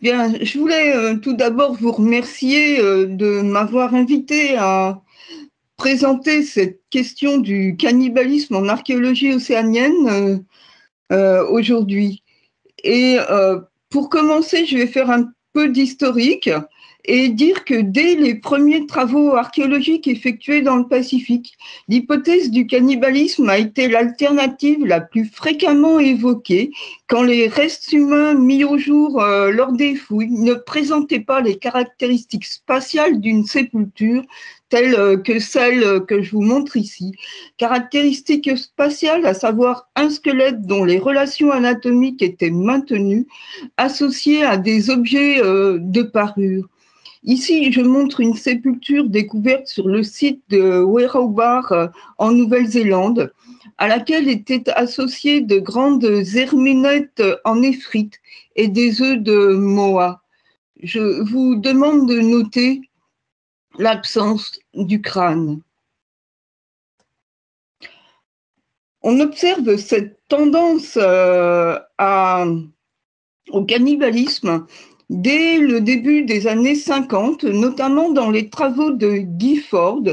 Bien, je voulais tout d'abord vous remercier de m'avoir invité à présenter cette question du cannibalisme en archéologie océanienne aujourd'hui. Et pour commencer, je vais faire un peu d'historique et dire que dès les premiers travaux archéologiques effectués dans le Pacifique, l'hypothèse du cannibalisme a été l'alternative la plus fréquemment évoquée quand les restes humains mis au jour lors des fouilles ne présentaient pas les caractéristiques spatiales d'une sépulture telle que celle que je vous montre ici. Caractéristiques spatiales, à savoir un squelette dont les relations anatomiques étaient maintenues, associées à des objets de parure. Ici, je montre une sépulture découverte sur le site de Werraubar en Nouvelle-Zélande, à laquelle étaient associées de grandes herminettes en néphrite et des œufs de moa. Je vous demande de noter l'absence du crâne. On observe cette tendance au cannibalisme dès le début des années 50, notamment dans les travaux de Guy Ford,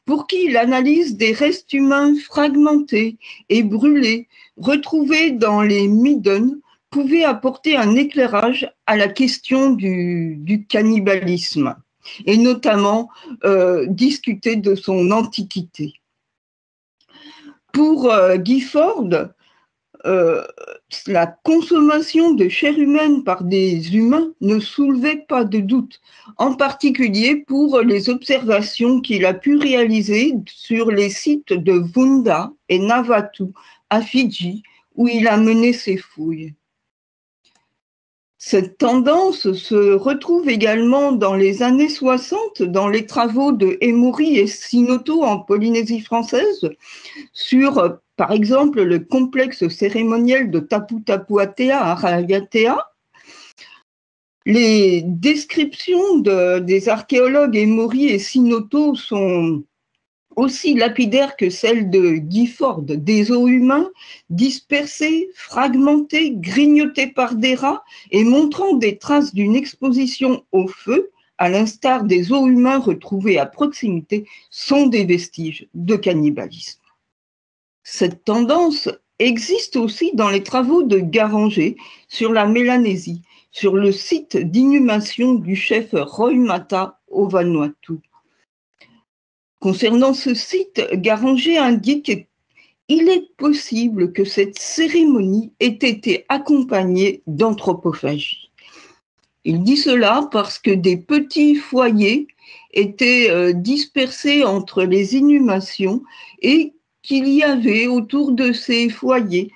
pour qui l'analyse des restes humains fragmentés et brûlés, retrouvés dans les Midden, pouvait apporter un éclairage à la question du cannibalisme, et notamment discuter de son antiquité. Pour Guy Ford, la consommation de chair humaine par des humains ne soulevait pas de doute, en particulier pour les observations qu'il a pu réaliser sur les sites de Vunda et Navatu, à Fidji, où il a mené ses fouilles. Cette tendance se retrouve également dans les années 60 dans les travaux de Emory et Sinoto en Polynésie française sur, par exemple, le complexe cérémoniel de Tapu Tapu Atea à Raiatea. Les descriptions des archéologues Emory et Sinoto sont aussi lapidaires que celles de Guy Ford, des os humains dispersés, fragmentés, grignotés par des rats et montrant des traces d'une exposition au feu, à l'instar des os humains retrouvés à proximité, sont des vestiges de cannibalisme. Cette tendance existe aussi dans les travaux de Garanger sur la Mélanésie, sur le site d'inhumation du chef Roy Mata au Vanuatu. Concernant ce site, Garanger indique qu'il est possible que cette cérémonie ait été accompagnée d'anthropophagie. Il dit cela parce que des petits foyers étaient dispersés entre les inhumations et qu'il y avait autour de ces foyers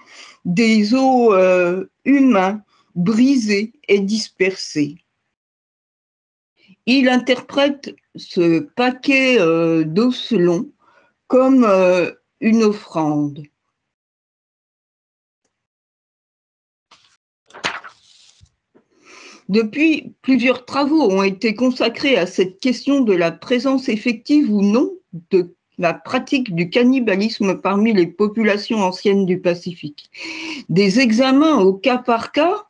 des os humains brisés et dispersés. Il interprète ce paquet d'osselons comme une offrande. Depuis, plusieurs travaux ont été consacrés à cette question de la présence effective ou non de la pratique du cannibalisme parmi les populations anciennes du Pacifique. Des examens au cas par cas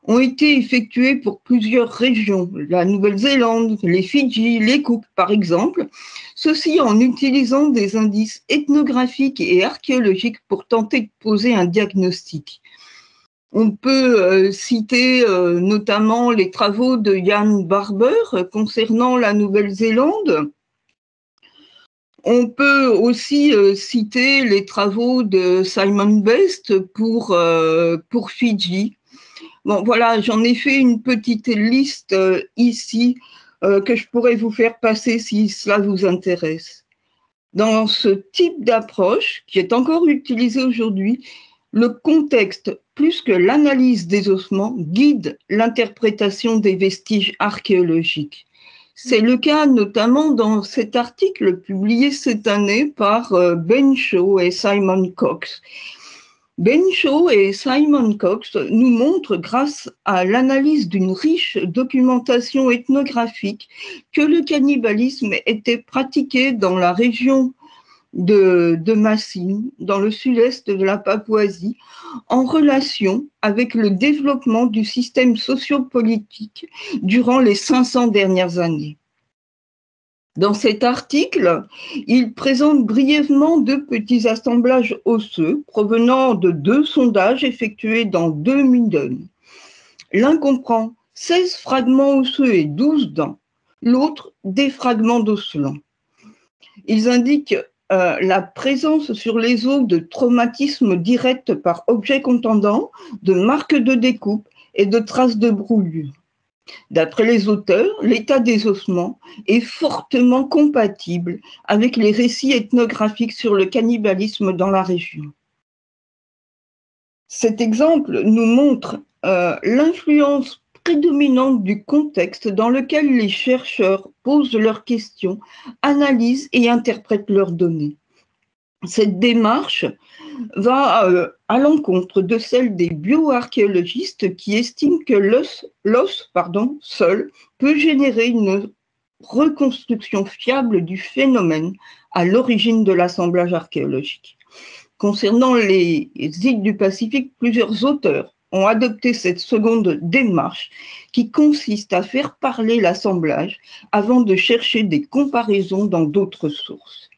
ont été effectués pour plusieurs régions, la Nouvelle-Zélande, les Fidji, les Cook par exemple, ceci en utilisant des indices ethnographiques et archéologiques pour tenter de poser un diagnostic. On peut citer notamment les travaux de Jan Barber concernant la Nouvelle-Zélande. On peut aussi citer les travaux de Simon Best pour Fidji. Bon, voilà, j'en ai fait une petite liste ici que je pourrais vous faire passer si cela vous intéresse. Dans ce type d'approche, qui est encore utilisé aujourd'hui, le contexte, plus que l'analyse des ossements, guide l'interprétation des vestiges archéologiques. C'est le cas notamment dans cet article publié cette année par Ben Shaw et Simon Cox. Ben Shaw et Simon Cox nous montrent, grâce à l'analyse d'une riche documentation ethnographique, que le cannibalisme était pratiqué dans la région de Massine, dans le sud-est de la Papouasie, en relation avec le développement du système sociopolitique durant les 500 dernières années. Dans cet article, il présente brièvement deux petits assemblages osseux provenant de deux sondages effectués dans 2 Midden. L'un comprend 16 fragments osseux et 12 dents, l'autre des fragments d'osselets. Ils indiquent la présence sur les os de traumatismes directs par objet contendant, de marques de découpe et de traces de brûlure. D'après les auteurs, l'état des ossements est fortement compatible avec les récits ethnographiques sur le cannibalisme dans la région. Cet exemple nous montre l'influence prédominante du contexte dans lequel les chercheurs posent leurs questions, analysent et interprètent leurs données. Cette démarche va à l'encontre de celle des bioarchéologistes qui estiment que l'os seul peut générer une reconstruction fiable du phénomène à l'origine de l'assemblage archéologique. Concernant les îles du Pacifique, plusieurs auteurs ont adopté cette seconde démarche qui consiste à faire parler l'assemblage avant de chercher des comparaisons dans d'autres sources.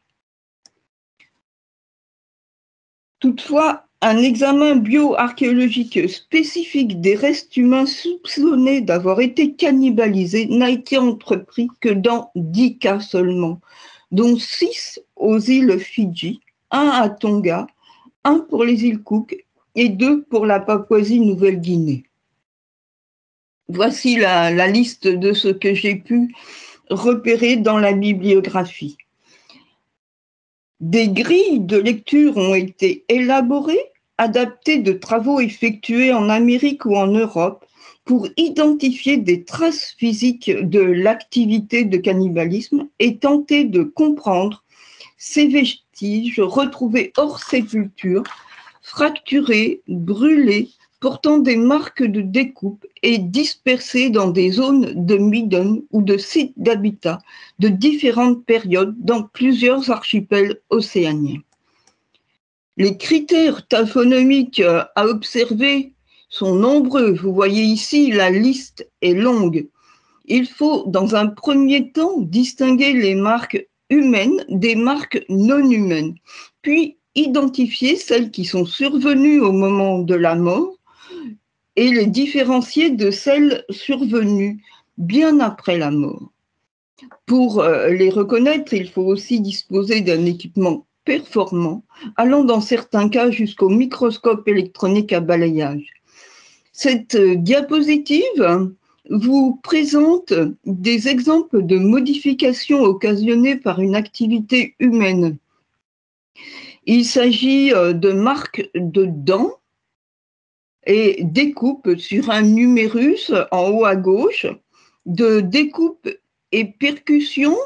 Toutefois, un examen bioarchéologique spécifique des restes humains soupçonnés d'avoir été cannibalisés n'a été entrepris que dans 10 cas seulement, dont 6 aux îles Fidji, 1 à Tonga, 1 pour les îles Cook et 2 pour la Papouasie-Nouvelle-Guinée. Voici la liste de ce que j'ai pu repérer dans la bibliographie. Des grilles de lecture ont été élaborées, adaptées de travaux effectués en Amérique ou en Europe pour identifier des traces physiques de l'activité de cannibalisme et tenter de comprendre ces vestiges retrouvés hors sépulture, fracturés, brûlés, portant des marques de découpe et dispersés dans des zones de Midden ou de sites d'habitat de différentes périodes dans plusieurs archipels océaniens. Les critères taphonomiques à observer sont nombreux. Vous voyez ici, la liste est longue. Il faut, dans un premier temps, distinguer les marques humaines des marques non humaines, puis identifier celles qui sont survenues au moment de la mort et les différencier de celles survenues bien après la mort. Pour les reconnaître, il faut aussi disposer d'un équipement performant, allant dans certains cas jusqu'au microscope électronique à balayage. Cette diapositive vous présente des exemples de modifications occasionnées par une activité humaine. Il s'agit de marques de dents et découpes sur un numérus en haut à gauche, de découpes et percussions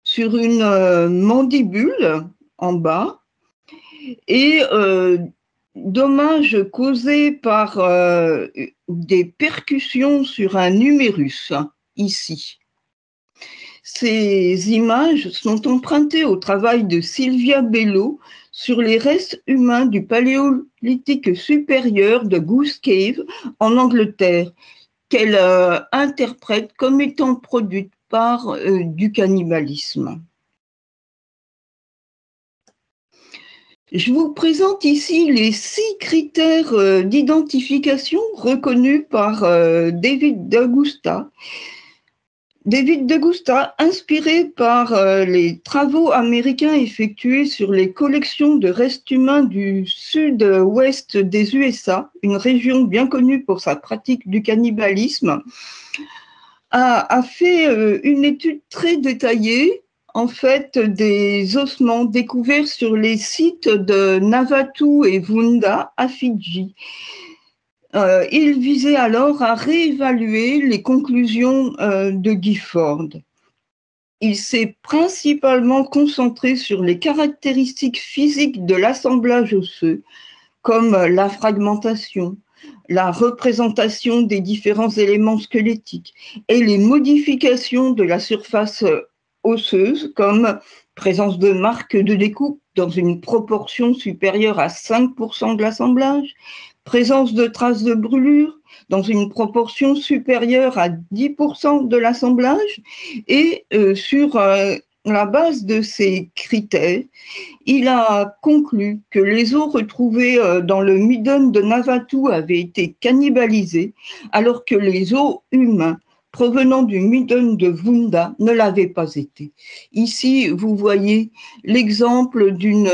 sur une mandibule en bas, et dommages causés par des percussions sur un numérus, ici. Ces images sont empruntées au travail de Sylvia Bello sur les restes humains du Paléolithique supérieur de Goose Cave en Angleterre, qu'elle interprète comme étant produite par du cannibalisme. Je vous présente ici les 6 critères d'identification reconnus par David D'Agusta. David D'Agusta, inspiré par les travaux américains effectués sur les collections de restes humains du sud-ouest des USA, une région bien connue pour sa pratique du cannibalisme, a fait une étude très détaillée, en fait, des ossements découverts sur les sites de Navatu et Vunda à Fidji. Il visait alors à réévaluer les conclusions de Gifford. Il s'est principalement concentré sur les caractéristiques physiques de l'assemblage osseux, comme la fragmentation, la représentation des différents éléments squelettiques et les modifications de la surface osseuses, comme présence de marques de découpe dans une proportion supérieure à 5% de l'assemblage, présence de traces de brûlure dans une proportion supérieure à 10% de l'assemblage, et sur la base de ces critères, il a conclu que les os retrouvés dans le midden de Navatou avaient été cannibalisés, alors que les os humains provenant du midden de Vunda ne l'avaient pas été. Ici, vous voyez l'exemple d'une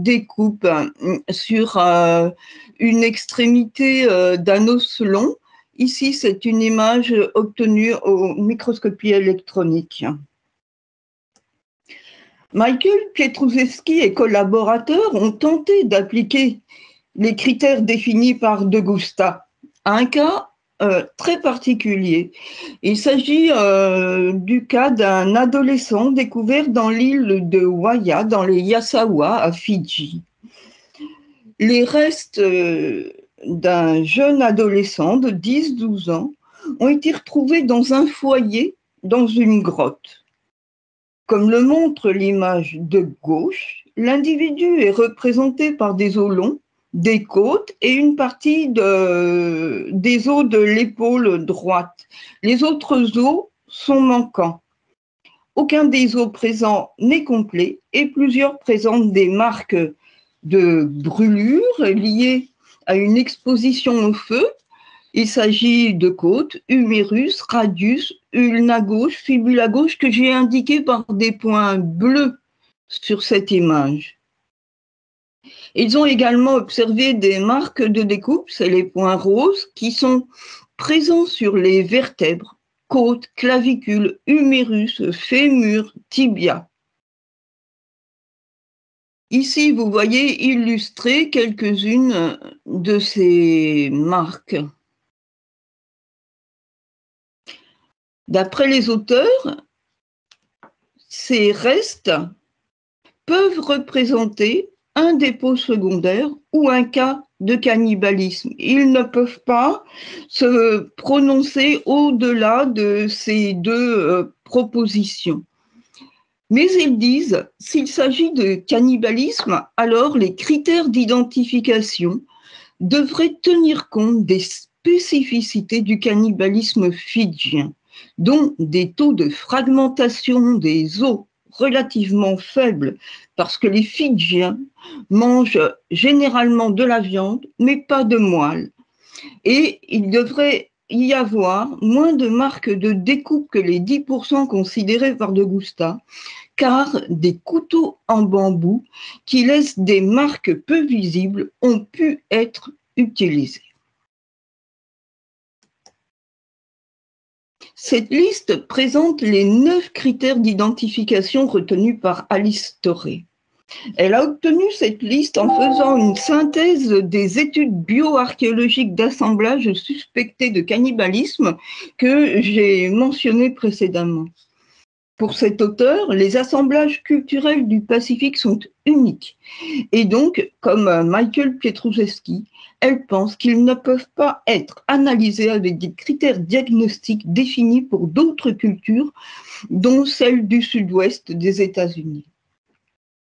découpe sur une extrémité d'un os long. Ici, c'est une image obtenue au microscopie électronique. Michael Pietrusewski et collaborateurs ont tenté d'appliquer les critères définis par De Gusta à un cas très particulier. Il s'agit du cas d'un adolescent découvert dans l'île de Waya, dans les Yasawa, à Fidji. Les restes d'un jeune adolescent de 10-12 ans ont été retrouvés dans un foyer, dans une grotte. Comme le montre l'image de gauche, l'individu est représenté par des os longs, des côtes et une partie des os de l'épaule droite. Les autres os sont manquants. Aucun des os présents n'est complet et plusieurs présentent des marques de brûlure liées à une exposition au feu. Il s'agit de côtes, humérus, radius, ulna gauche, fibula gauche que j'ai indiqué par des points bleus sur cette image. Ils ont également observé des marques de découpe, c'est les points roses, qui sont présents sur les vertèbres, côtes, clavicules, humérus, fémur, tibia. Ici, vous voyez illustrer quelques-unes de ces marques. D'après les auteurs, ces restes peuvent représenter un dépôt secondaire ou un cas de cannibalisme. Ils ne peuvent pas se prononcer au-delà de ces deux propositions. Mais ils disent, s'il s'agit de cannibalisme, alors les critères d'identification devraient tenir compte des spécificités du cannibalisme fidjien, dont des taux de fragmentation des os relativement faibles, parce que les Fidjiens mangent généralement de la viande, mais pas de moelle. Et il devrait y avoir moins de marques de découpe que les 10% considérés par De Gusta, car des couteaux en bambou qui laissent des marques peu visibles ont pu être utilisés. Cette liste présente les 9 critères d'identification retenus par Alice Torré. Elle a obtenu cette liste en faisant une synthèse des études bioarchéologiques d'assemblage suspectées de cannibalisme que j'ai mentionnées précédemment. Pour cet auteur, les assemblages culturels du Pacifique sont uniques. Et donc, comme Michael Pietrusewski, elle pense qu'ils ne peuvent pas être analysés avec des critères diagnostiques définis pour d'autres cultures, dont celle du sud-ouest des États-Unis.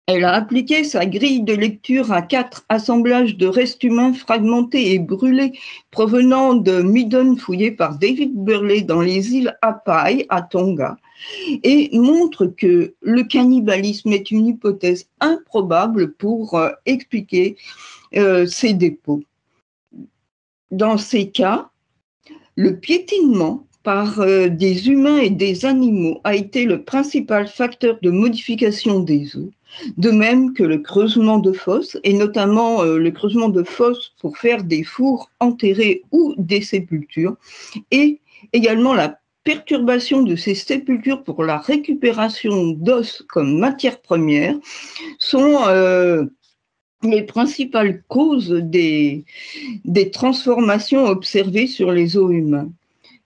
Elle a appliqué sa grille de lecture à 4 assemblages de restes humains fragmentés et brûlés provenant de midden fouillés par David Burley dans les îles Apai, à Tonga, et montre que le cannibalisme est une hypothèse improbable pour expliquer ces dépôts. Dans ces cas, le piétinement par des humains et des animaux a été le principal facteur de modification des os, de même que le creusement de fosses, et notamment le creusement de fosses pour faire des fours enterrés ou des sépultures, et également la perturbation de ces sépultures pour la récupération d'os comme matière première sont les principales causes des transformations observées sur les os humains.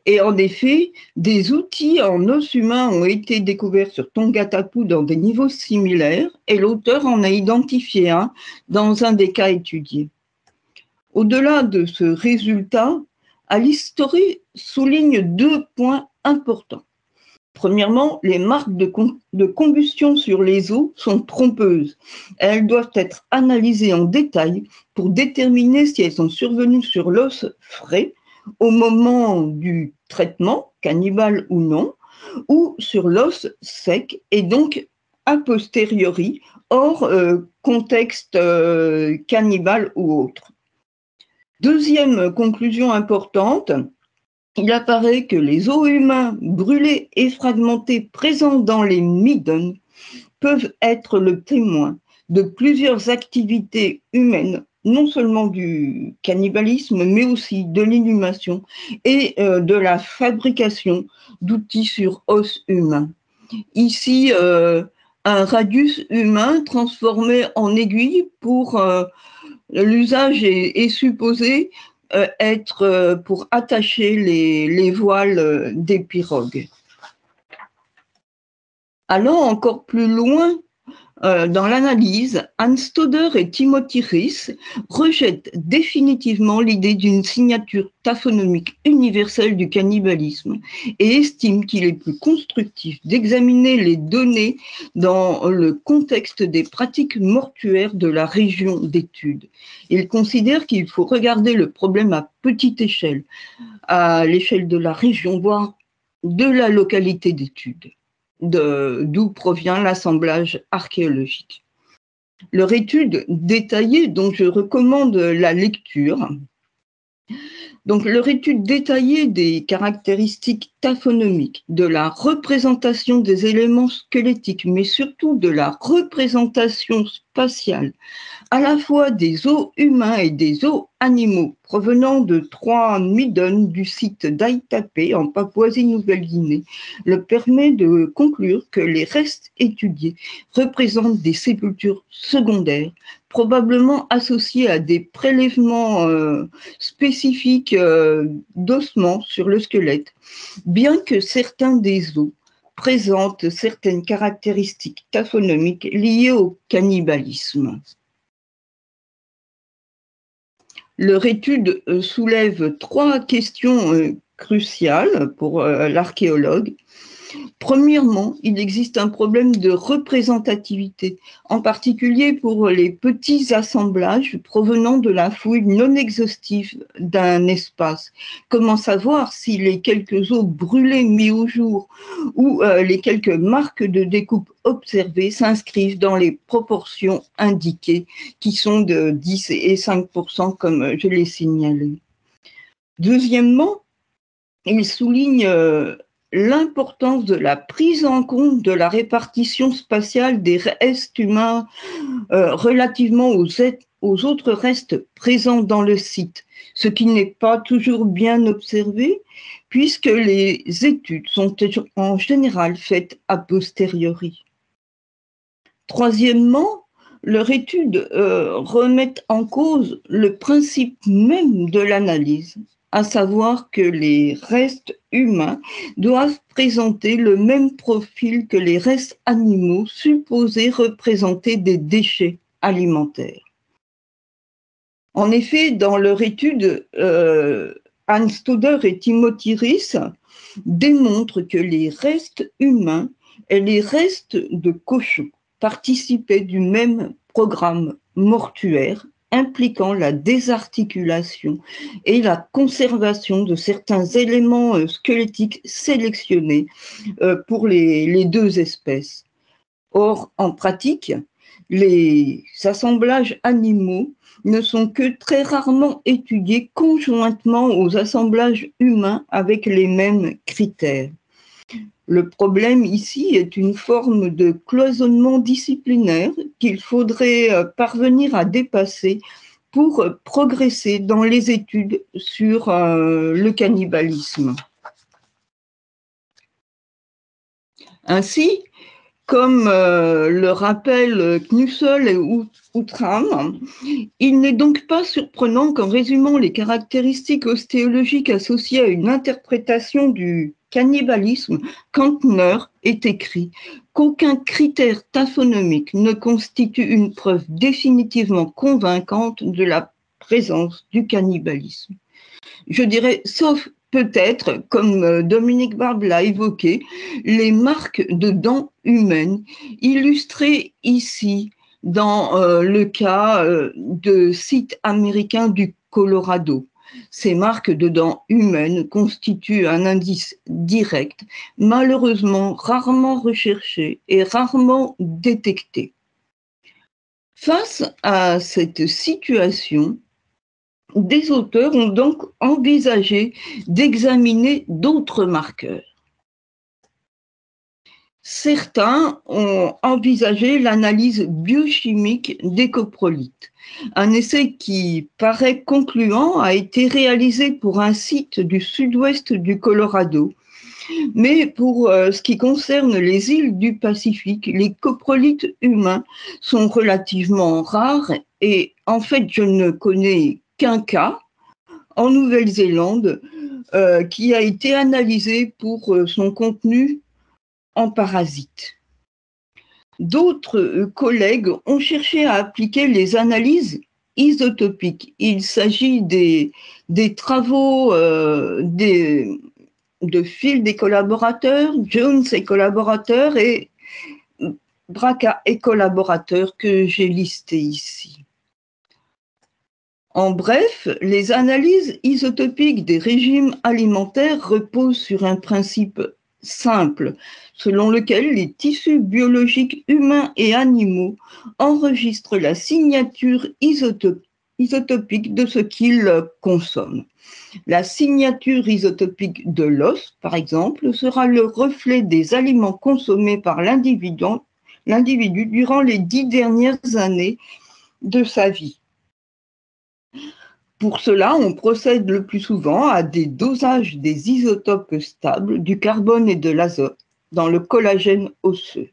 Et en effet, des outils en os humain ont été découverts sur Tongatapu dans des niveaux similaires et l'auteur en a identifié un dans un des cas étudiés. Au-delà de ce résultat, Alice Torré souligne 2 points importants. Premièrement, les marques de combustion sur les os sont trompeuses. Elles doivent être analysées en détail pour déterminer si elles sont survenues sur l'os frais au moment du traitement, cannibale ou non, ou sur l'os sec et donc a posteriori, hors contexte cannibale ou autre. Deuxième conclusion importante, il apparaît que les os humains brûlés et fragmentés présents dans les midons peuvent être le témoin de plusieurs activités humaines, non seulement du cannibalisme, mais aussi de l'inhumation et de la fabrication d'outils sur os humains. Ici, un radius humain transformé en aiguille pour l'usage est supposé être pour attacher les voiles des pirogues. Allant encore plus loin dans l'analyse, Hans Stoder et Timothy Rees rejettent définitivement l'idée d'une signature taphonomique universelle du cannibalisme et estiment qu'il est plus constructif d'examiner les données dans le contexte des pratiques mortuaires de la région d'étude. Ils considèrent qu'il faut regarder le problème à petite échelle, à l'échelle de la région, voire de la localité d'étude, d'où provient l'assemblage archéologique. Leur étude détaillée, dont je recommande la lecture, leur étude détaillée des caractéristiques taphonomiques, de la représentation des éléments squelettiques, mais surtout de la représentation spatiale, à la fois des os humains et des os animaux provenant de 3 midons du site d'Aitapé en Papouasie-Nouvelle-Guinée, le permet de conclure que les restes étudiés représentent des sépultures secondaires, probablement associées à des prélèvements spécifiques d'ossements sur le squelette, bien que certains des os présentent certaines caractéristiques taphonomiques liées au cannibalisme. Leur étude soulève 3 questions cruciales pour l'archéologue. Premièrement, il existe un problème de représentativité, en particulier pour les petits assemblages provenant de la fouille non exhaustive d'un espace. Comment savoir si les quelques os brûlés mis au jour ou les quelques marques de découpe observées s'inscrivent dans les proportions indiquées, qui sont de 10 et 5%, comme je l'ai signalé. Deuxièmement, il souligne l'importance de la prise en compte de la répartition spatiale des restes humains relativement aux autres restes présents dans le site, ce qui n'est pas toujours bien observé, puisque les études sont en général faites a posteriori. Troisièmement, leur étude remet en cause le principe même de l'analyse, à savoir que les restes humains doivent présenter le même profil que les restes animaux supposés représenter des déchets alimentaires. En effet, dans leur étude, Hans Stoder et Timothy Rees démontrent que les restes humains et les restes de cochons participaient du même programme mortuaire impliquant la désarticulation et la conservation de certains éléments squelettiques sélectionnés pour les 2 espèces. Or, en pratique, les assemblages animaux ne sont que très rarement étudiés conjointement aux assemblages humains avec les mêmes critères. Le problème ici est une forme de cloisonnement disciplinaire qu'il faudrait parvenir à dépasser pour progresser dans les études sur le cannibalisme. Ainsi, comme le rappellent Knussel et Outram, il n'est donc pas surprenant qu'en résumant les caractéristiques ostéologiques associées à une interprétation du cannibalisme, Kantner ait écrit qu'aucun critère taphonomique ne constitue une preuve définitivement convaincante de la présence du cannibalisme. Je dirais, sauf peut-être, comme Dominique Barbe l'a évoqué, les marques de dents humaines, illustrées ici dans le cas de sites américains du Colorado. Ces marques de dents humaines constituent un indice direct, malheureusement rarement recherché et rarement détecté. Face à cette situation, des auteurs ont donc envisagé d'examiner d'autres marqueurs. Certains ont envisagé l'analyse biochimique des coprolites. Un essai qui paraît concluant a été réalisé pour un site du sud-ouest du Colorado. Mais pour ce qui concerne les îles du Pacifique, les coprolites humains sont relativement rares et en fait, je ne connais qu'un cas en Nouvelle-Zélande qui a été analysé pour son contenu en parasites. D'autres collègues ont cherché à appliquer les analyses isotopiques. Il s'agit des travaux de Field et collaborateurs, Jones et collaborateurs et Braca et collaborateurs que j'ai listés ici. En bref, les analyses isotopiques des régimes alimentaires reposent sur un principe simple, selon lequel les tissus biologiques humains et animaux enregistrent la signature isotopique de ce qu'ils consomment. La signature isotopique de l'os, par exemple, sera le reflet des aliments consommés par l'individu durant les 10 dernières années de sa vie. Pour cela, on procède le plus souvent à des dosages des isotopes stables du carbone et de l'azote dans le collagène osseux.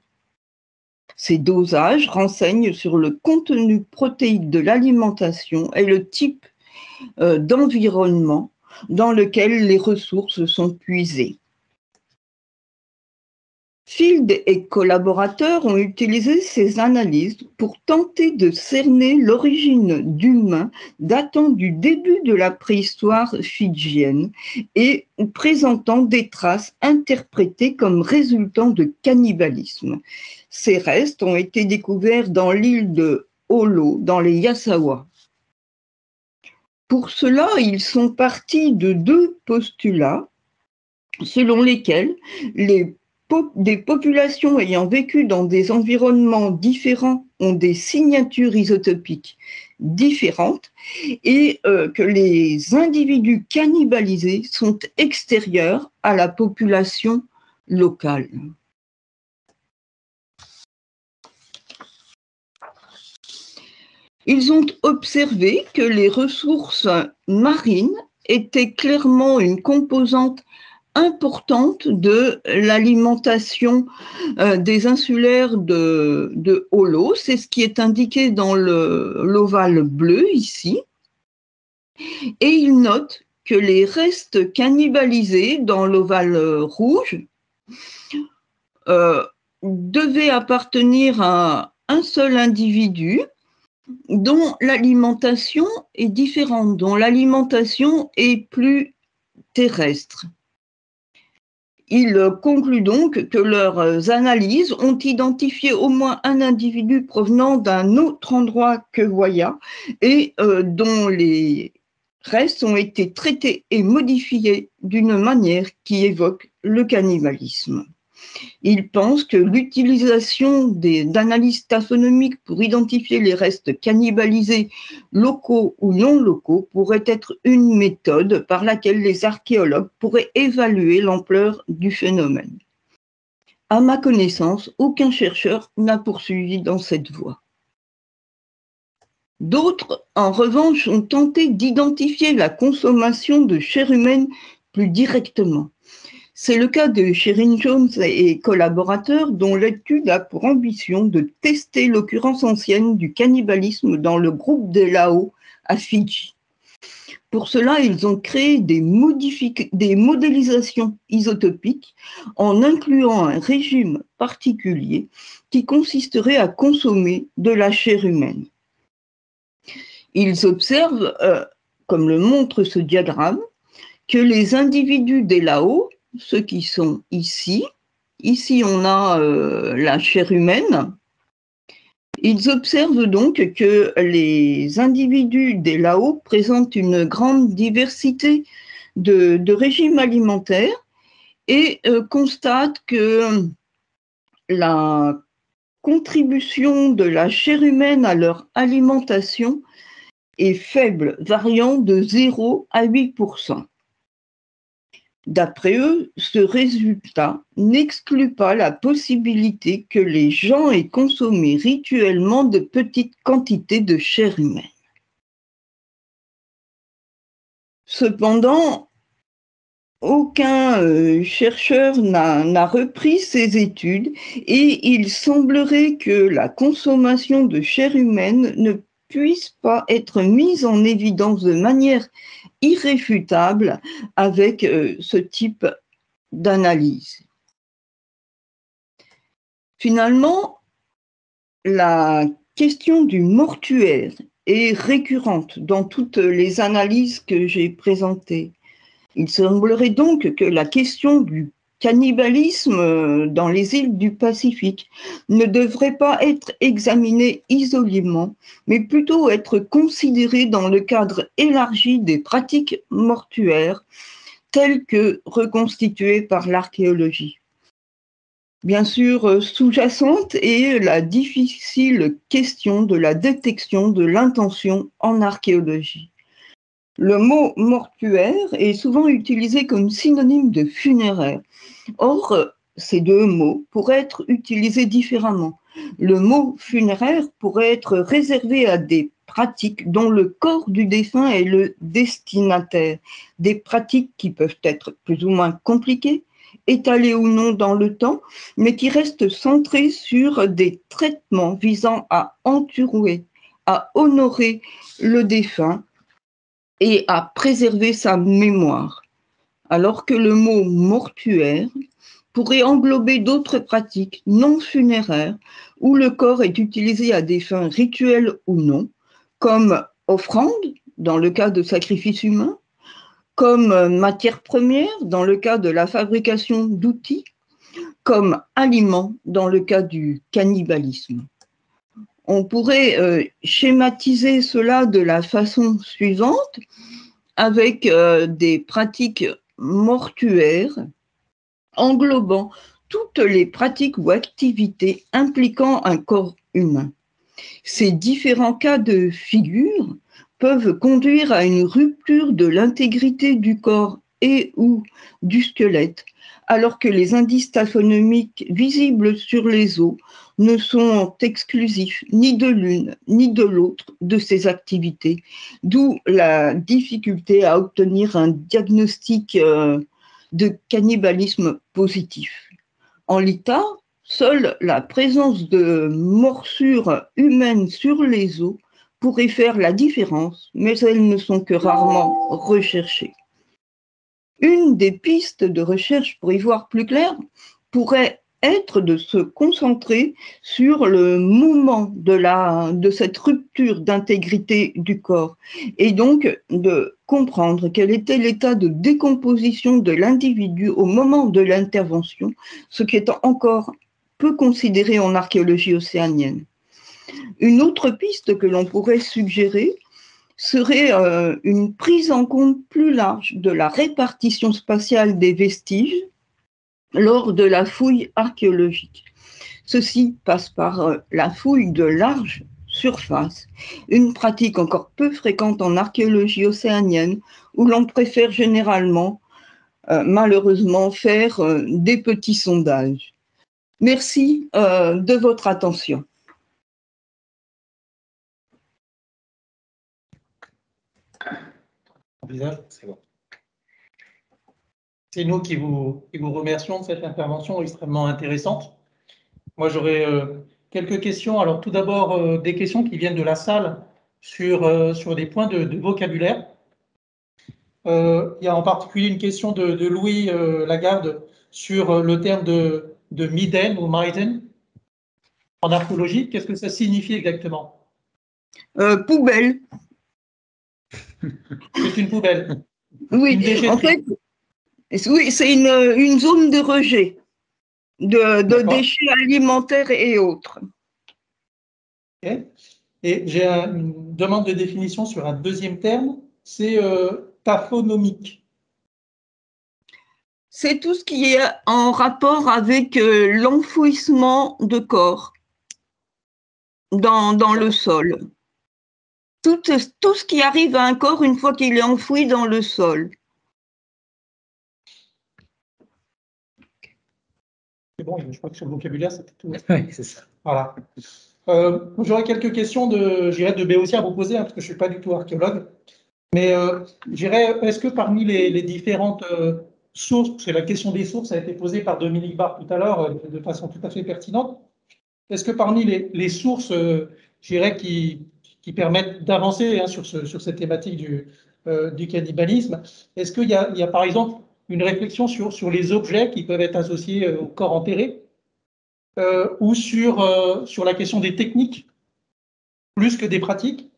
Ces dosages renseignent sur le contenu protéique de l'alimentation et le type d'environnement dans lequel les ressources sont puisées. Field et collaborateurs ont utilisé ces analyses pour tenter de cerner l'origine d'humains datant du début de la préhistoire fidjienne et présentant des traces interprétées comme résultant de cannibalisme. Ces restes ont été découverts dans l'île de Holo, dans les Yasawa. Pour cela, ils sont partis de deux postulats selon lesquels des populations ayant vécu dans des environnements différents ont des signatures isotopiques différentes et que les individus cannibalisés sont extérieurs à la population locale. Ils ont observé que les ressources marines étaient clairement une composante importante de l'alimentation des insulaires de Holo. C'est ce qui est indiqué dans l'ovale bleu ici. Et ils notent que les restes cannibalisés dans l'ovale rouge devaient appartenir à un seul individu dont l'alimentation est différente, dont l'alimentation est plus terrestre. Ils concluent donc que leurs analyses ont identifié au moins un individu provenant d'un autre endroit que Waya et dont les restes ont été traités et modifiés d'une manière qui évoque le cannibalisme. Ils pensent que l'utilisation d'analyses taxonomiques pour identifier les restes cannibalisés, locaux ou non locaux, pourrait être une méthode par laquelle les archéologues pourraient évaluer l'ampleur du phénomène. À ma connaissance, aucun chercheur n'a poursuivi dans cette voie. D'autres, en revanche, ont tenté d'identifier la consommation de chair humaine plus directement. C'est le cas de Sherin Jones et collaborateurs dont l'étude a pour ambition de tester l'occurrence ancienne du cannibalisme dans le groupe des Lao à Fidji. Pour cela, ils ont créé des modélisations isotopiques en incluant un régime particulier qui consisterait à consommer de la chair humaine. Ils observent, comme le montre ce diagramme, que les individus des Laos, ceux qui sont ici on a la chair humaine, ils observent donc que les individus des Laos présentent une grande diversité de régimes alimentaires et constatent que la contribution de la chair humaine à leur alimentation est faible, variant de 0 à 8%. D'après eux, ce résultat n'exclut pas la possibilité que les gens aient consommé rituellement de petites quantités de chair humaine. Cependant, aucun chercheur n'a repris ces études et il semblerait que la consommation de chair humaine ne puisse pas être mise en évidence de manière irréfutable avec ce type d'analyse. Finalement, la question du mortuaire est récurrente dans toutes les analyses que j'ai présentées. Il semblerait donc que la question du cannibalisme dans les îles du Pacifique ne devrait pas être examinée isolément, mais plutôt être considérée dans le cadre élargi des pratiques mortuaires telles que reconstituées par l'archéologie. Bien sûr, sous-jacente est la difficile question de la détection de l'intention en archéologie. Le mot mortuaire est souvent utilisé comme synonyme de funéraire. Or, ces deux mots pourraient être utilisés différemment. Le mot funéraire pourrait être réservé à des pratiques dont le corps du défunt est le destinataire, des pratiques qui peuvent être plus ou moins compliquées, étalées ou non dans le temps, mais qui restent centrées sur des traitements visant à entourer, à honorer le défunt et à préserver sa mémoire, alors que le mot mortuaire pourrait englober d'autres pratiques non funéraires où le corps est utilisé à des fins rituelles ou non, comme offrande dans le cas de sacrifices humains, comme matière première dans le cas de la fabrication d'outils, comme aliment dans le cas du cannibalisme. On pourrait schématiser cela de la façon suivante, avec des pratiques mortuaires englobant toutes les pratiques ou activités impliquant un corps humain. Ces différents cas de figure peuvent conduire à une rupture de l'intégrité du corps et ou du squelette, alors que les indices taphonomiques visibles sur les os ne sont exclusifs ni de l'une ni de l'autre de ces activités, d'où la difficulté à obtenir un diagnostic de cannibalisme positif. En l'état, seule la présence de morsures humaines sur les os pourrait faire la différence, mais elles ne sont que rarement recherchées. Une des pistes de recherche pour y voir plus clair pourrait être de se concentrer sur le moment de cette rupture d'intégrité du corps et donc de comprendre quel était l'état de décomposition de l'individu au moment de l'intervention, ce qui est encore peu considéré en archéologie océanienne. Une autre piste que l'on pourrait suggérer serait une prise en compte plus large de la répartition spatiale des vestiges lors de la fouille archéologique. Ceci passe par la fouille de large surface, une pratique encore peu fréquente en archéologie océanienne où l'on préfère généralement, malheureusement, faire des petits sondages. Merci de votre attention. C'est bon. C'est nous qui vous remercions de cette intervention extrêmement intéressante. Moi, j'aurais quelques questions. Alors, tout d'abord, des questions qui viennent de la salle sur des points de vocabulaire. Il y a en particulier une question de Louis Lagarde sur le terme de Miden ou Maiden en archéologie. Qu'est-ce que ça signifie exactement? Poubelle. C'est une poubelle. Oui, en fait, oui, c'est une zone de rejet de déchets alimentaires et autres. Okay. Et j'ai une demande de définition sur un deuxième terme, c'est taphonomique. C'est tout ce qui est en rapport avec l'enfouissement de corps dans le sol. Tout ce qui arrive à un corps une fois qu'il est enfoui dans le sol. C'est bon, je crois que sur le vocabulaire, c'était tout. Oui, c'est ça. Voilà. J'aurais quelques questions de Béotia à vous poser, hein, parce que je ne suis pas du tout archéologue. Mais est-ce que parmi les différentes sources, parce que la question des sources a été posée par Dominique Barre tout à l'heure de façon tout à fait pertinente, est-ce que parmi les sources, qui permettent d'avancer hein, sur cette thématique du cannibalisme, est-ce qu'il y a par exemple une réflexion sur les objets qui peuvent être associés au corps enterré ou sur la question des techniques plus que des pratiques?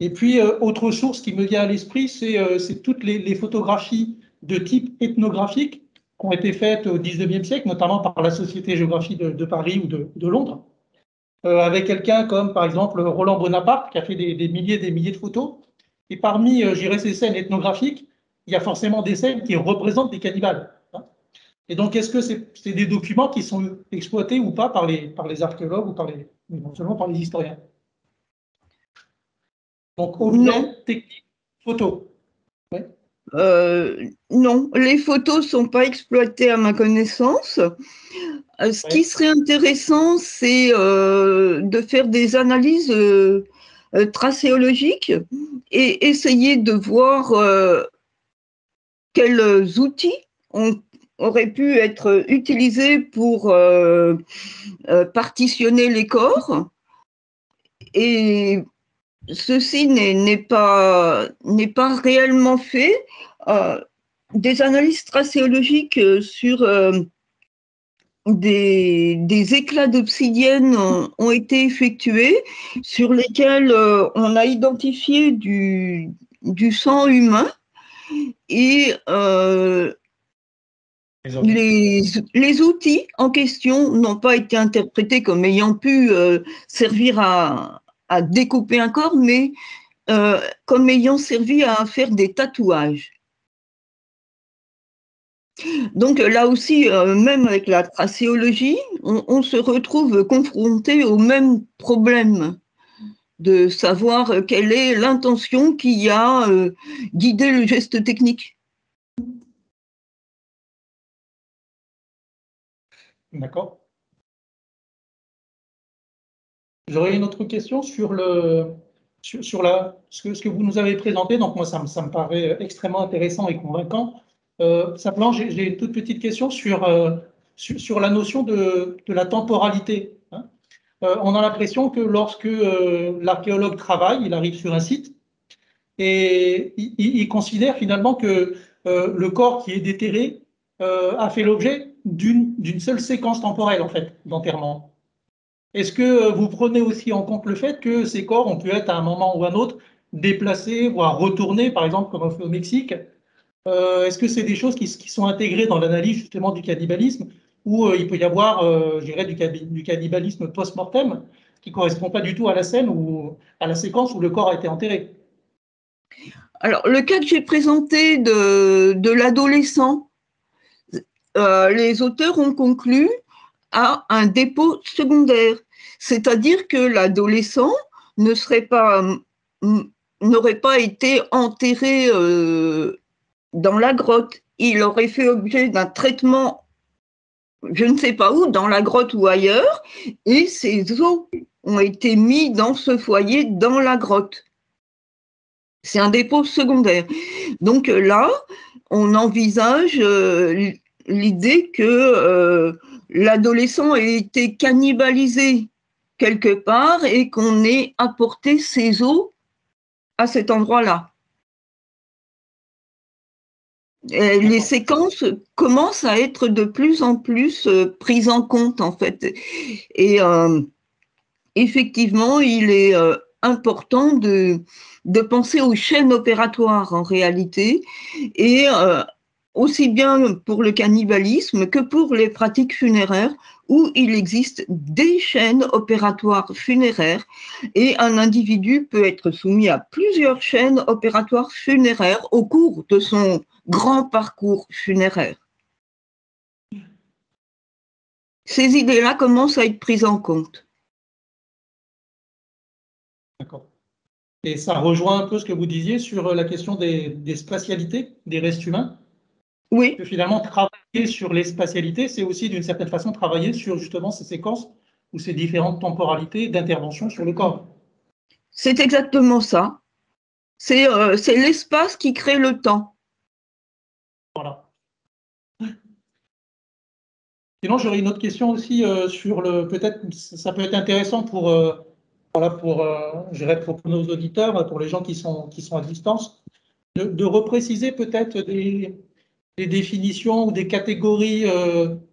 Et puis, autre source qui me vient à l'esprit, c'est toutes les photographies de type ethnographique qui ont été faites au XIXe siècle, notamment par la Société géographie de Paris ou de Londres, avec quelqu'un comme, par exemple, Roland Bonaparte, qui a fait des milliers et des milliers de photos. Et parmi, ces scènes ethnographiques, il y a forcément des scènes qui représentent des cannibales. Et donc, est-ce que c'est des documents qui sont exploités ou pas par les archéologues ou éventuellement par les historiens? Donc, objet, technique, photo. Ouais. Non, les photos ne sont pas exploitées à ma connaissance. Ce qui serait intéressant, c'est de faire des analyses tracéologiques et essayer de voir quels outils auraient pu être utilisés pour partitionner les corps. Et ceci n'est pas réellement fait. Des analyses tracéologiques sur des éclats d'obsidienne ont été effectués sur lesquels on a identifié du sang humain et les outils en question n'ont pas été interprétés comme ayant pu servir à découper un corps, mais comme ayant servi à faire des tatouages. Donc là aussi, même avec la tracéologie, on se retrouve confronté au même problème de savoir quelle est l'intention qui a guidé le geste technique. D'accord. J'aurais une autre question sur ce que vous nous avez présenté. Donc moi, ça me paraît extrêmement intéressant et convaincant. Simplement, j'ai une toute petite question sur la notion de la temporalité. Hein. On a l'impression que lorsque l'archéologue travaille, il arrive sur un site et il considère finalement que le corps qui est déterré a fait l'objet d'une seule séquence temporelle, en fait, d'enterrement. Est-ce que vous prenez aussi en compte le fait que ces corps ont pu être à un moment ou à un autre déplacés, voire retournés, par exemple, comme on fait au Mexique? Est-ce que c'est des choses qui sont intégrées dans l'analyse justement du cannibalisme, ou il peut y avoir, je dirais, du cannibalisme post-mortem qui ne correspond pas du tout à la scène ou à la séquence où le corps a été enterré? Alors, le cas que j'ai présenté de l'adolescent, les auteurs ont conclu à un dépôt secondaire, c'est-à-dire que l'adolescent n'aurait pas été enterré dans la grotte. Il aurait fait objet d'un traitement, je ne sais pas où, dans la grotte ou ailleurs, et ses os ont été mis dans ce foyer, dans la grotte. C'est un dépôt secondaire. Donc là, on envisage l'idée que l'adolescent ait été cannibalisé quelque part et qu'on ait apporté ses os à cet endroit-là. Les séquences commencent à être de plus en plus prises en compte, en fait. Et effectivement, il est important de penser aux chaînes opératoires en réalité, et aussi bien pour le cannibalisme que pour les pratiques funéraires, où il existe des chaînes opératoires funéraires, et un individu peut être soumis à plusieurs chaînes opératoires funéraires au cours de son grand parcours funéraire. Ces idées-là commencent à être prises en compte. D'accord. Et ça rejoint un peu ce que vous disiez sur la question des spatialités des restes humains. Oui. Que finalement, travailler sur les spatialités, c'est aussi d'une certaine façon travailler sur justement ces séquences ou ces différentes temporalités d'intervention sur le corps. C'est exactement ça. C'est l'espace qui crée le temps. Voilà. Sinon, j'aurais une autre question aussi sur peut-être, ça peut être intéressant pour, voilà, pour nos auditeurs, pour les gens qui sont à distance, de repréciser peut-être des définitions ou des catégories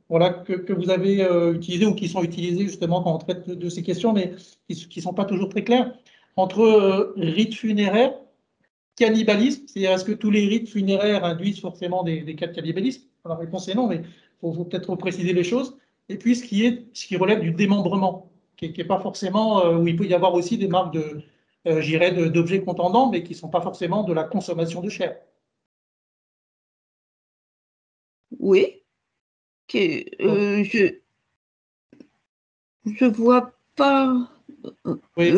voilà, que vous avez utilisées ou qui sont utilisées justement quand on traite de ces questions, mais qui ne sont pas toujours très claires, entre rites funéraires, cannibalisme, c'est-à-dire est-ce que tous les rites funéraires induisent forcément des cas de cannibalisme? La réponse est non, mais il faut peut-être préciser les choses. Et puis ce qui relève du démembrement, qui n'est pas forcément, où il peut y avoir aussi des marques d'objets contendants, mais qui ne sont pas forcément de la consommation de chair. Oui. Je vois pas. Oui,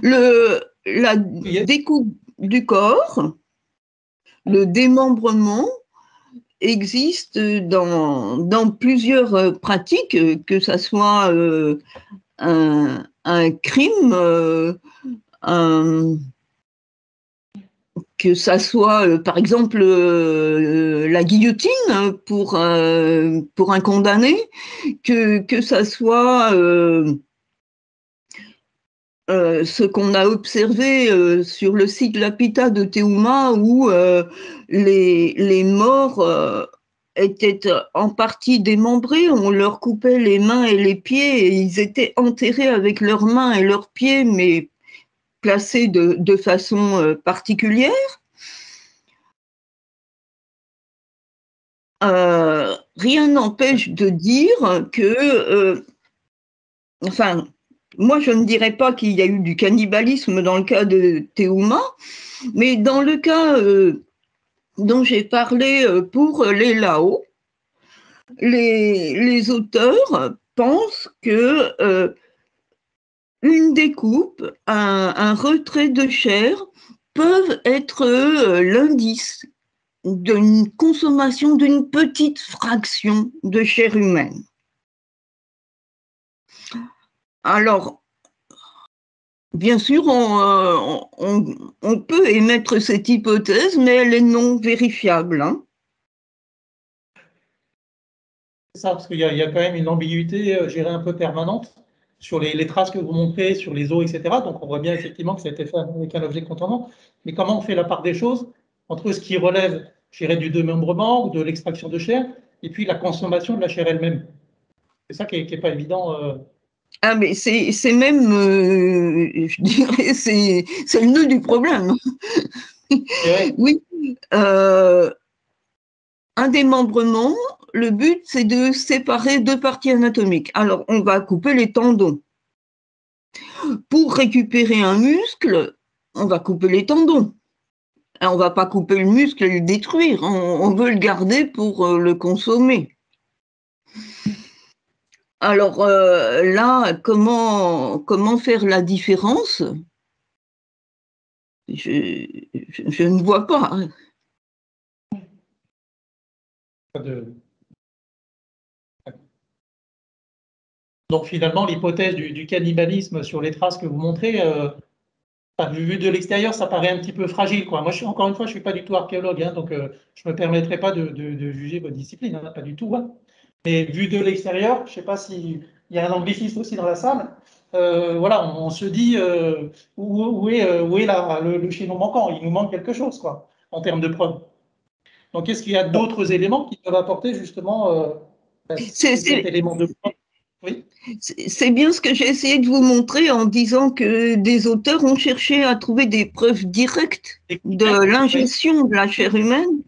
La découpe du corps, le démembrement existe dans plusieurs pratiques, que ça soit un crime, que ça soit, par exemple, la guillotine pour un condamné, que ça soit ce qu'on a observé sur le site Lapita de Teuma, où les morts étaient en partie démembrés, on leur coupait les mains et les pieds, et ils étaient enterrés avec leurs mains et leurs pieds, mais placés de façon particulière. Rien n'empêche de dire que, enfin, moi je ne dirais pas qu'il y a eu du cannibalisme dans le cas de Teuma, mais dans le cas dont j'ai parlé pour les Lao, les auteurs pensent que une découpe, un retrait de chair peuvent être l'indice d'une consommation d'une petite fraction de chair humaine. Alors, bien sûr, on peut émettre cette hypothèse, mais elle est non vérifiable. Hein. C'est ça, parce qu'il y a quand même une ambiguïté gérée un peu permanente sur les traces que vous montrez, sur les os, etc. Donc on voit bien effectivement que ça a été fait avec un objet contendant. Mais comment on fait la part des choses entre ce qui relève, je dirais, du démembrement ou de l'extraction de chair, et puis la consommation de la chair elle-même? C'est ça qui n'est pas évident. Ah, mais c'est même, je dirais, c'est le nœud du problème. Oui, un démembrement, le but, c'est de séparer deux parties anatomiques. Alors, on va couper les tendons. Pour récupérer un muscle, on va couper les tendons. On ne va pas couper le muscle et le détruire. On veut le garder pour le consommer. Alors là, comment faire la différence? Je ne vois pas. Donc finalement, l'hypothèse du cannibalisme sur les traces que vous montrez, vu de l'extérieur, ça paraît un petit peu fragile, quoi. Moi, encore une fois, je ne suis pas du tout archéologue, hein, donc je ne me permettrai pas de juger votre discipline, hein, pas du tout. Hein. Mais vu de l'extérieur, je ne sais pas s'il y a un anglicisme aussi dans la salle. Voilà, on se dit où est le chaînon manquant? Il nous manque quelque chose, quoi, en termes de preuves. Donc, est-ce qu'il y a d'autres éléments qui peuvent apporter justement cet élément de preuve? Oui. C'est bien ce que j'ai essayé de vous montrer en disant que des auteurs ont cherché à trouver des preuves directes de l'ingestion de la chair humaine,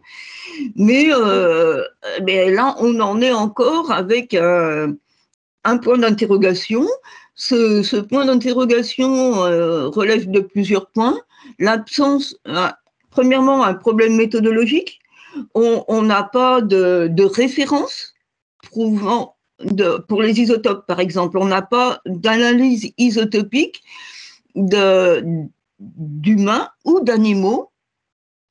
mais là, on en est encore avec un point d'interrogation. Ce point d'interrogation relève de plusieurs points. L'absence, premièrement, un problème méthodologique. On n'a pas de référence prouvant, pour les isotopes par exemple, on n'a pas d'analyse isotopique d'humains ou d'animaux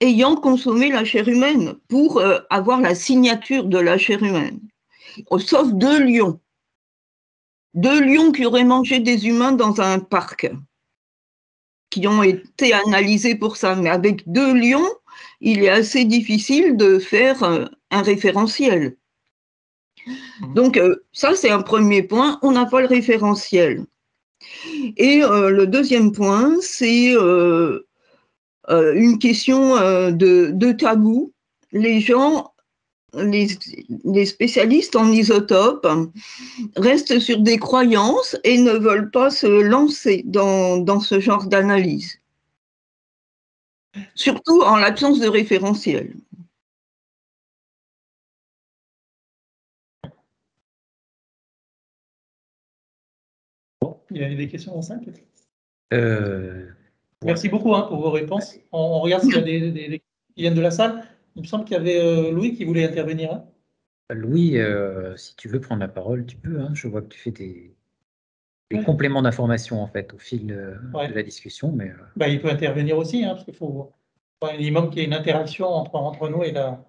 ayant consommé la chair humaine pour avoir la signature de la chair humaine, sauf deux lions qui auraient mangé des humains dans un parc, qui ont été analysés pour ça. Mais avec 2 lions, il est assez difficile de faire un référentiel. Donc ça, c'est un premier point, on n'a pas le référentiel. Et le deuxième point, c'est une question de tabou. Les gens, les spécialistes en isotopes restent sur des croyances et ne veulent pas se lancer dans ce genre d'analyse. Surtout en l'absence de référentiel. Bon, il y a des questions en 5 Merci beaucoup pour vos réponses. On regarde s'il y a des qui viennent de la salle. Il me semble qu'il y avait Louis qui voulait intervenir. Hein. Louis, si tu veux prendre la parole, tu peux. Hein. Je vois que tu fais des compléments d'information en fait au fil de la discussion. Mais il peut intervenir aussi, parce qu'il faut un minimum qu'il y ait une interaction entre nous et la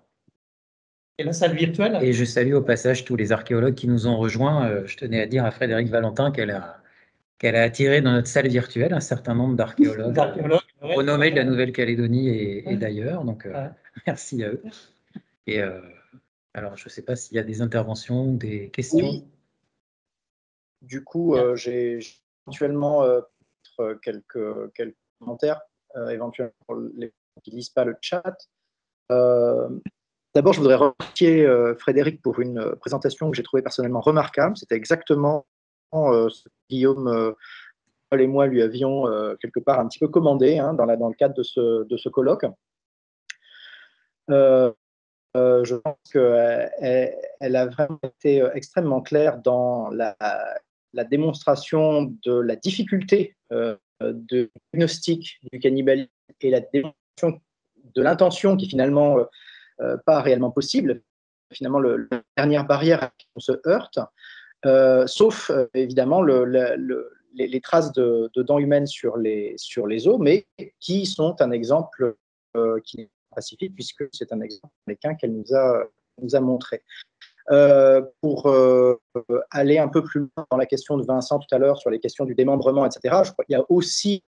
salle virtuelle. Et je salue au passage tous les archéologues qui nous ont rejoints. Je tenais à dire à Frédéric Valentin qu'elle a attiré dans notre salle virtuelle un certain nombre d'archéologues renommés de la Nouvelle-Calédonie et d'ailleurs. Donc, merci à eux. Et alors, je ne sais pas s'il y a des interventions ou des questions. Oui. Du coup, j'ai éventuellement quelques commentaires, éventuellement pour les gens qui ne lisent pas le chat. D'abord, je voudrais remercier Frédéric pour une présentation que j'ai trouvée personnellement remarquable. C'était exactement ce que Guillaume et moi lui avions quelque part un petit peu commandé dans le cadre de ce colloque. Je pense qu'elle a vraiment été extrêmement claire dans la démonstration de la difficulté de diagnostic du cannibalisme et la démonstration de l'intention qui finalement pas réellement possible. Finalement, la dernière barrière à laquelle on se heurte, sauf évidemment les traces de dents humaines sur les os, mais qui sont un exemple qui est pacifique, puisque c'est un exemple américain qu'elle nous a montré. Pour aller un peu plus loin dans la question de Vincent tout à l'heure sur les questions du démembrement, etc., je crois qu'il y a aussi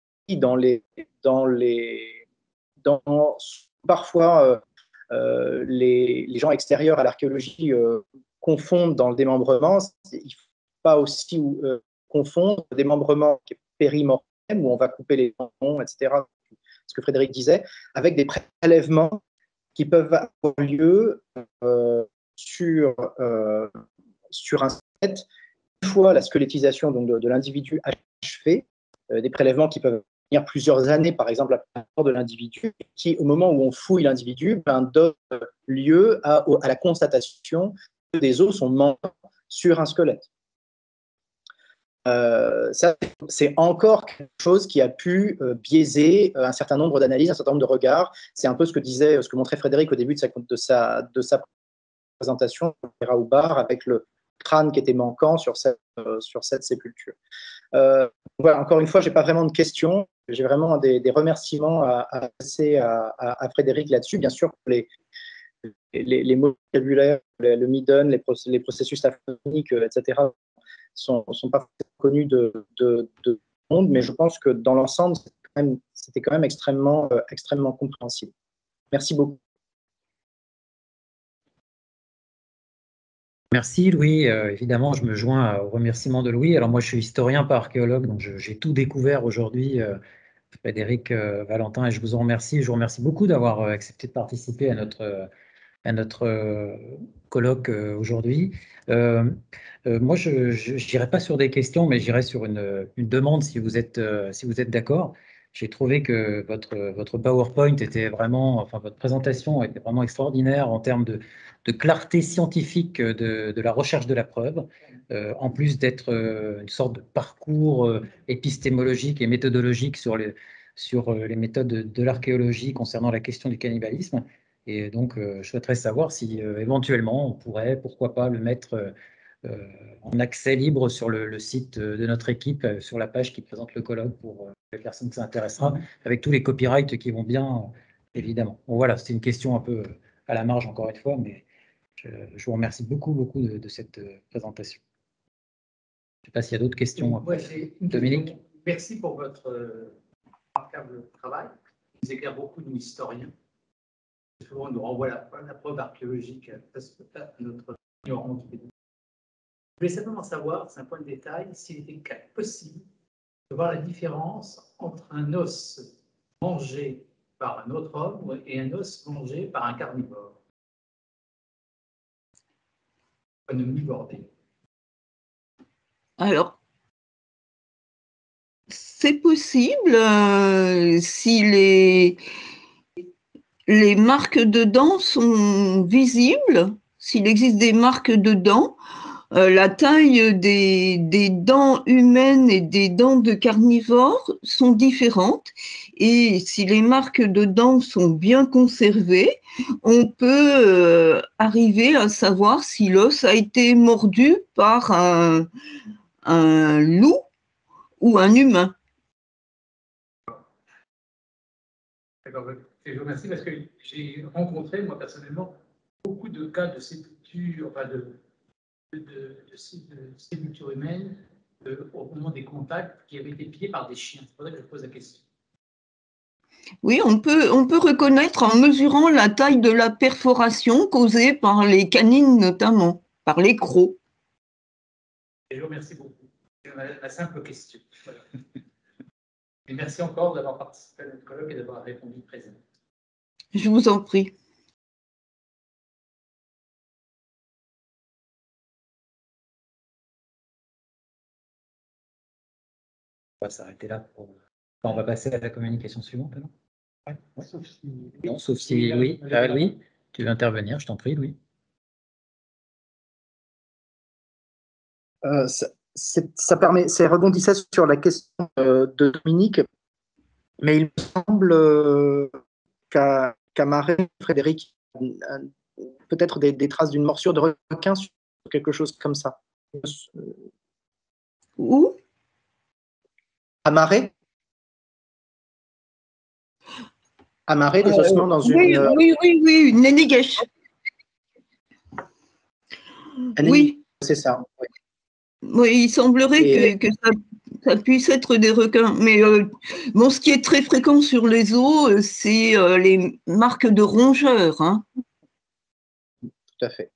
parfois les gens extérieurs à l'archéologie confondent dans le démembrement. Il ne faut pas aussi confondre le démembrement qui est périmortem, où on va couper les tendons, etc., ce que Frédéric disait, avec des prélèvements qui peuvent avoir lieu sur un squelette, une fois la squelettisation donc, de l'individu achevée, des prélèvements qui peuvent venir plusieurs années, par exemple, après la mort de l'individu, qui, au moment où on fouille l'individu, donnent lieu à la constatation que des os sont manquants sur un squelette. Ça, c'est encore quelque chose qui a pu biaiser un certain nombre d'analyses, un certain nombre de regards. C'est un peu ce que montrait Frédéric au début de sa présentation, Raoubar, avec le crâne qui était manquant sur cette sépulture. Voilà, encore une fois, je n'ai pas vraiment de questions. J'ai vraiment des remerciements à passer à Frédéric là-dessus. Bien sûr, les mots vocabulaires, le midden, les processus aphoniques, etc., sont pas connus de monde, mais je pense que dans l'ensemble, c'était quand même extrêmement compréhensible. Merci beaucoup. Merci Louis. Évidemment, je me joins au remerciement de Louis. Alors moi, je suis historien, pas archéologue, donc j'ai tout découvert aujourd'hui, Frédéric Valentin, et je vous en remercie. Je vous remercie beaucoup d'avoir accepté de participer à notre colloque aujourd'hui. Moi, je n'irai pas sur des questions, mais j'irai sur une demande si vous êtes d'accord. J'ai trouvé que votre PowerPoint était vraiment, enfin votre présentation était vraiment extraordinaire en termes de clarté scientifique de la recherche de la preuve, en plus d'être une sorte de parcours épistémologique et méthodologique sur les méthodes de l'archéologie concernant la question du cannibalisme. Et donc, je souhaiterais savoir si éventuellement on pourrait, pourquoi pas, le mettre en accès libre sur le site de notre équipe, sur la page qui présente le colloque pour les personnes que ça intéressera, avec tous les copyrights qui vont bien, évidemment. Bon, voilà, c'était une question un peu à la marge, encore une fois, mais je vous remercie beaucoup de cette présentation. Je ne sais pas s'il y a d'autres questions. Dominique. Merci pour votre remarquable travail. Vous éclairez beaucoup, nous, historiens. Souvent, on nous renvoie la preuve archéologique à notre ignorance. Je voulais simplement savoir, c'est un point de détail, s'il était possible de voir la différence entre un os mangé par un autre homme et un os mangé par un carnivore. Un omnivore. Alors, c'est possible si les marques de dents sont visibles, s'il existe des marques de dents. La taille des dents humaines et des dents de carnivores sont différentes. Et si les marques de dents sont bien conservées, on peut arriver à savoir si l'os a été mordu par un loup ou un humain. D'accord, je vous remercie parce que j'ai rencontré, moi personnellement, beaucoup de cas de sépulture, enfin de sépulture humaine au moment des contacts qui avaient été pillés par des chiens. C'est pour ça que je pose la question. Oui, on peut reconnaître en mesurant la taille de la perforation causée par les canines notamment, par les crocs. Et je vous remercie beaucoup. C'est ma simple question. Voilà. Et merci encore d'avoir participé à notre colloque et d'avoir répondu présent. Je vous en prie. On va s'arrêter là. On va passer à la communication suivante, non? Ouais. Sauf si oui. Louis, tu veux intervenir, je t'en prie, Louis. Ça permet, c'est rebondissait sur la question de Dominique, mais il me semble qu'à Marais, Frédéric, peut-être des traces d'une morsure de requin sur quelque chose comme ça. Où? À Marais, des ossements dans oui, une... Oui, une nénéguèche. Oui. C'est ça. Oui. Oui, il semblerait que ça puisse être des requins. Mais bon, ce qui est très fréquent sur les os, c'est les marques de rongeurs. Hein. Tout à fait.